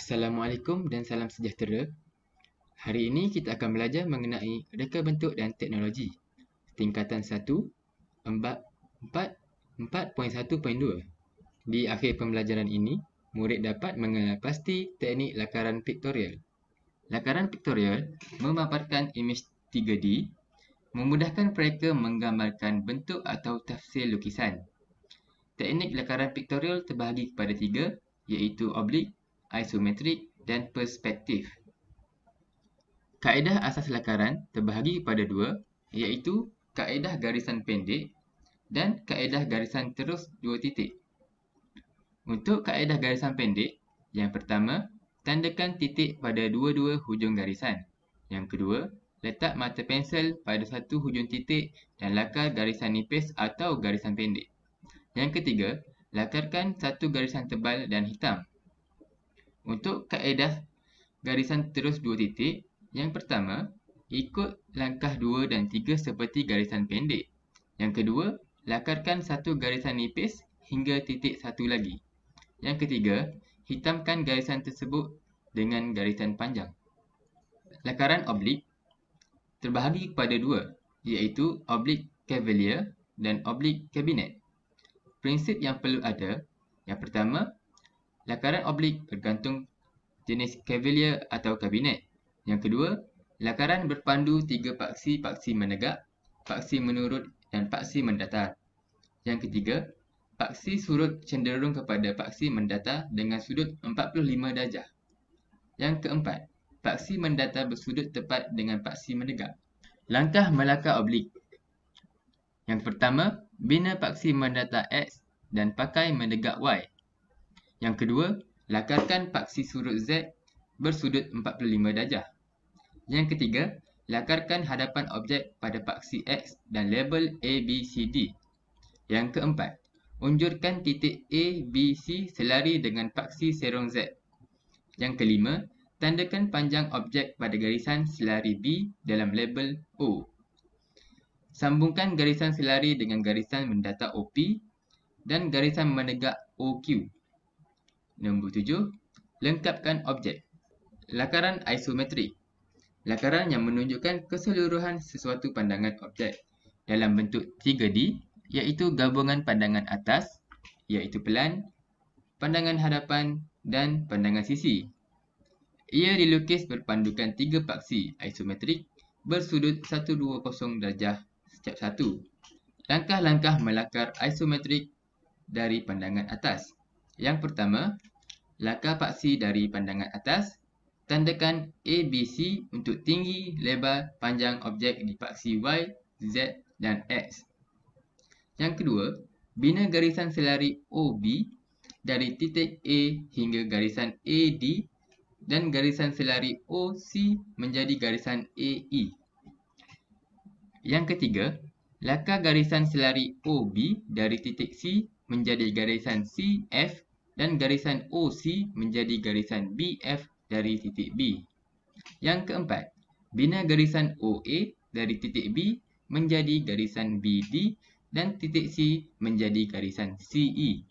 Assalamualaikum dan salam sejahtera. Hari ini kita akan belajar mengenai reka bentuk dan teknologi. Tingkatan 1, 4.1.2. Di akhir pembelajaran ini, murid dapat mengenal pasti teknik lakaran piktorial. Lakaran piktorial memaparkan imej 3D, memudahkan mereka menggambarkan bentuk atau tafsir lukisan. Teknik lakaran piktorial terbahagi kepada 3, iaitu oblik, isometrik dan perspektif. Kaedah asas lakaran terbahagi kepada 2, iaitu kaedah garisan pendek dan kaedah garisan terus 2 titik. Untuk kaedah garisan pendek, yang pertama, tandakan titik pada dua-dua hujung garisan. Yang kedua, letak mata pensel pada satu hujung titik dan lakar garisan nipis atau garisan pendek. Yang ketiga, lakarkan satu garisan tebal dan hitam. Untuk kaedah garisan terus 2 titik, yang pertama, ikut langkah 2 dan 3 seperti garisan pendek. Yang kedua, lakarkan satu garisan nipis hingga titik satu lagi. Yang ketiga, hitamkan garisan tersebut dengan garisan panjang. Lakaran oblik terbahagi kepada 2, iaitu oblik cavalier dan oblik cabinet. Prinsip yang perlu ada, yang pertama, lakaran oblik bergantung jenis cavalier atau kabinet. Yang kedua, lakaran berpandu 3 paksi menegak, paksi menurut dan paksi mendatar. Yang ketiga, paksi surut cenderung kepada paksi mendatar dengan sudut 45 darjah. Yang keempat, paksi mendatar bersudut tepat dengan paksi menegak. Langkah melakar oblik. Yang pertama, bina paksi mendatar X dan pakai menegak Y. Yang kedua, lakarkan paksi surut Z bersudut 45 darjah. Yang ketiga, lakarkan hadapan objek pada paksi X dan label A, B, C, D. Yang keempat, unjurkan titik A, B, C selari dengan paksi serong Z. Yang kelima, tandakan panjang objek pada garisan selari B dalam label O. Sambungkan garisan selari dengan garisan mendatar OP dan garisan menegak OQ. Nombor 7, lengkapkan objek. Lakaran isometrik. Lakaran yang menunjukkan keseluruhan sesuatu pandangan objek dalam bentuk 3D, iaitu gabungan pandangan atas, iaitu pelan, pandangan hadapan dan pandangan sisi. Ia dilukis berpandukan 3 paksi isometrik bersudut 120 darjah setiap satu. Langkah-langkah melakar isometrik dari pandangan atas. Yang pertama, lakar paksi dari pandangan atas. Tandakan ABC untuk tinggi, lebar, panjang objek di paksi Y, Z dan X. Yang kedua, bina garisan selari OB dari titik A hingga garisan AD dan garisan selari OC menjadi garisan AE. Yang ketiga, lakar garisan selari OB dari titik C menjadi garisan CF dan garisan OC menjadi garisan BF dari titik B. Yang keempat, bina garisan OA dari titik B menjadi garisan BD dan titik C menjadi garisan CE.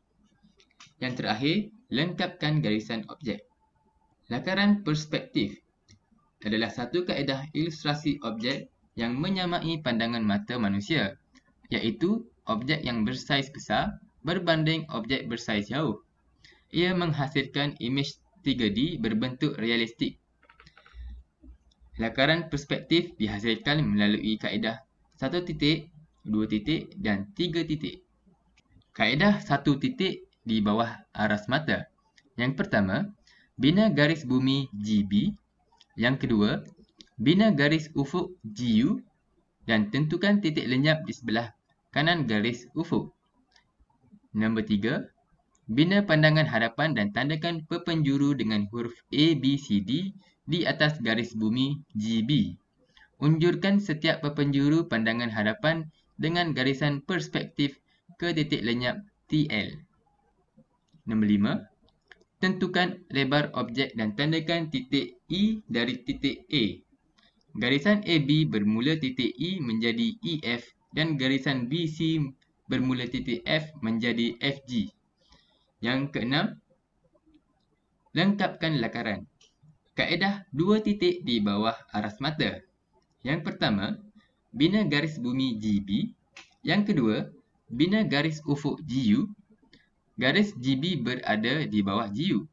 Yang terakhir, lengkapkan garisan objek. Lakaran perspektif adalah satu kaedah ilustrasi objek yang menyamai pandangan mata manusia, iaitu objek yang bersaiz besar berbanding objek bersaiz jauh. Ia menghasilkan imej 3D berbentuk realistik. Lakaran perspektif dihasilkan melalui kaedah 1 titik, 2 titik dan 3 titik. Kaedah 1 titik di bawah aras mata. Yang pertama, bina garis bumi GB. Yang kedua, bina garis ufuk GU dan tentukan titik lenyap di sebelah kanan garis ufuk. Nombor 3, bina pandangan hadapan dan tandakan perpenjuru dengan huruf A, B, C, D di atas garis bumi GB. Unjurkan setiap perpenjuru pandangan hadapan dengan garisan perspektif ke titik lenyap TL. Nombor 5, tentukan lebar objek dan tandakan titik E dari titik A. Garisan AB bermula titik E menjadi EF dan garisan BC bermula titik F menjadi FG. Yang keenam, Lengkapkan lakaran. Kaedah 2 titik di bawah aras mata. Yang pertama, bina garis bumi GB. Yang kedua, bina garis ufuk GU. Garis GB berada di bawah GU.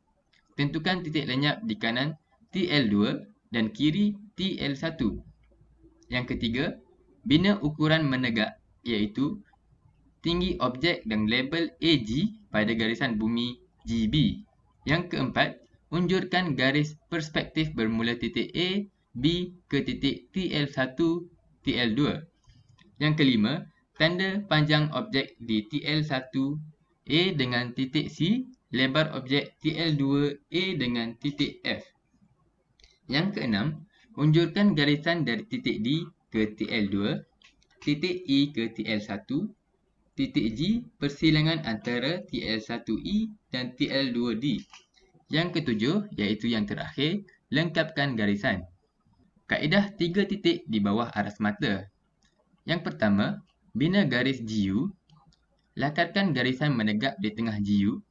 Tentukan titik lenyap di kanan TL2 dan kiri TL1. Yang ketiga, bina ukuran menegak iaitu tinggi objek dan label AG pada garisan bumi GB. Yang keempat, unjurkan garis perspektif bermula titik A, B ke titik TL1, TL2. Yang kelima, tanda panjang objek di TL1 A dengan titik C, lebar objek TL2A dengan titik F. Yang keenam, unjurkan garisan dari titik D ke TL2, titik E ke TL1, titik G persilangan antara TL1E dan TL2D. Yang ketujuh, iaitu yang terakhir, lengkapkan garisan. Kaedah 3 titik di bawah aras mata. Yang pertama, bina garis GU. Lakarkan garisan menegak di tengah GU.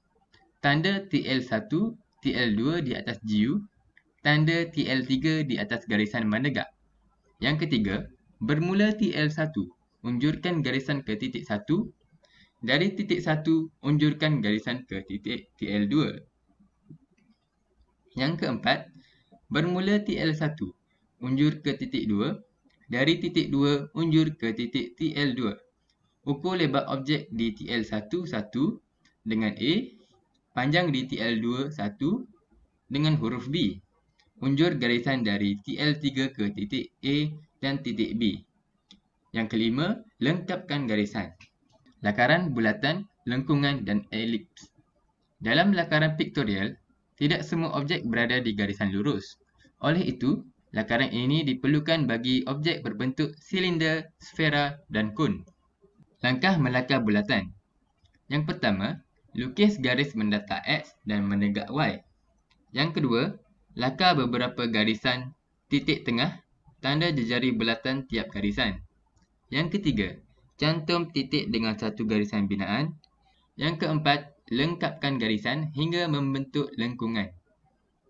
Tanda TL1, TL2 di atas GU. Tanda TL3 di atas garisan menegak. Yang ketiga, bermula TL1, unjurkan garisan ke titik 1. Dari titik 1, unjurkan garisan ke titik TL2. Yang keempat, bermula TL1, unjur ke titik 2. Dari titik 2, unjur ke titik TL2. Ukur lebar objek di TL1 1 dengan A, panjang di TL2 1 dengan huruf B. Unjur garisan dari TL3 ke titik A dan titik B. Yang kelima, lengkapkan garisan. Lakaran bulatan, lengkungan dan elips. Dalam lakaran piktorial, tidak semua objek berada di garisan lurus. Oleh itu, lakaran ini diperlukan bagi objek berbentuk silinder, sfera dan kon. Langkah melakar bulatan. Yang pertama, lukis garis mendatar X dan menegak Y. Yang kedua, lakar beberapa garisan titik tengah, tanda jejari bulatan tiap garisan. Yang ketiga, cantum titik dengan satu garisan binaan. Yang keempat, lengkapkan garisan hingga membentuk lengkungan.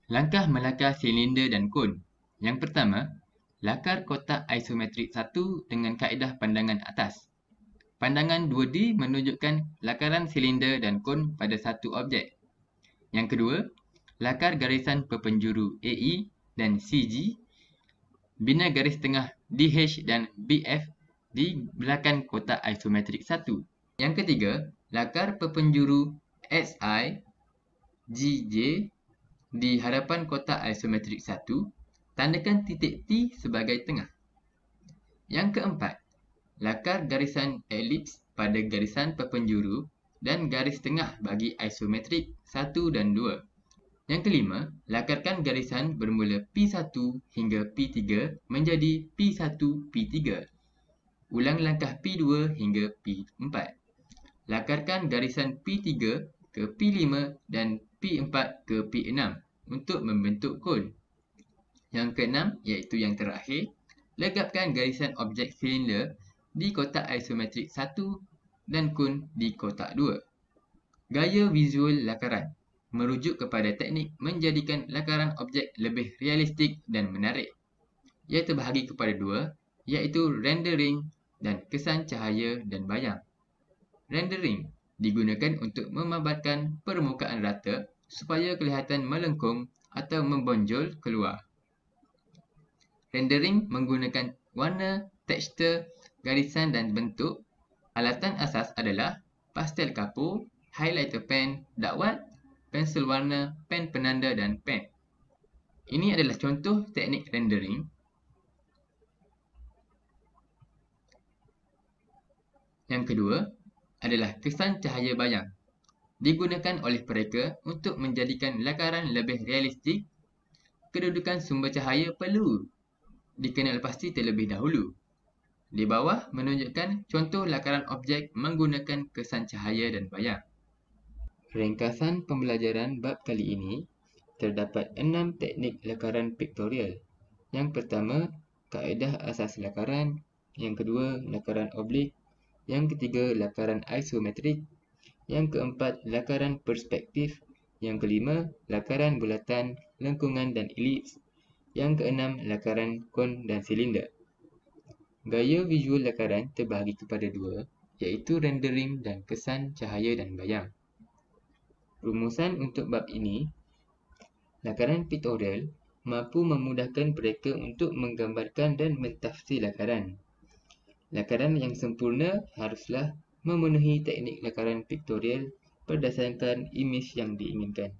Langkah melakar silinder dan kon. Yang pertama, lakar kotak isometrik 1 dengan kaedah pandangan atas. Pandangan 2D menunjukkan lakaran silinder dan kon pada satu objek. Yang kedua, lakar garisan perpenjuru AE dan CG. Bina garis tengah DH dan BF di belakang kotak isometrik 1. Yang ketiga, lakar perpenjuru SI, GJ di hadapan kotak isometrik 1. Tandakan titik T sebagai tengah. Yang keempat, lakar garisan elips pada garisan perpenjuru dan garis tengah bagi isometrik 1 dan 2. Yang kelima, lakarkan garisan bermula P1 hingga P3 menjadi P1, P3. Ulang langkah P2 hingga P4. Lakarkan garisan P3 ke P5 dan P4 ke P6 untuk membentuk kon. Yang keenam, iaitu yang terakhir, legapkan garisan objek silinder di kotak isometrik 1 dan kon di kotak 2. Gaya visual lakaran merujuk kepada teknik menjadikan lakaran objek lebih realistik dan menarik. Ia terbahagi kepada dua, iaitu rendering dan kesan cahaya dan bayang. Rendering digunakan untuk memabatkan permukaan rata supaya kelihatan melengkung atau membonjol keluar. Rendering menggunakan warna, tekstur, garisan dan bentuk. Alatan asas adalah pastel kapur, highlighter pen, dakwat, pensel warna, pen penanda dan pen. Ini adalah contoh teknik rendering. Yang kedua adalah kesan cahaya bayang. Digunakan oleh mereka untuk menjadikan lakaran lebih realistik. Kedudukan sumber cahaya perlu dikenal pasti terlebih dahulu. Di bawah menunjukkan contoh lakaran objek menggunakan kesan cahaya dan bayang. Ringkasan pembelajaran bab kali ini, terdapat 6 teknik lakaran piktorial. Yang pertama, kaedah asas lakaran. Yang kedua, lakaran oblik. Yang ketiga, lakaran isometrik. Yang keempat, lakaran perspektif. Yang kelima, lakaran bulatan, lengkungan dan elips. Yang keenam, lakaran kon dan silinder. Gaya visual lakaran terbahagi kepada dua, iaitu rendering dan kesan cahaya dan bayang. Rumusan untuk bab ini, lakaran pictorial mampu memudahkan mereka untuk menggambarkan dan mentafsir lakaran. Lakaran yang sempurna haruslah memenuhi teknik lakaran pictorial berdasarkan imej yang diinginkan.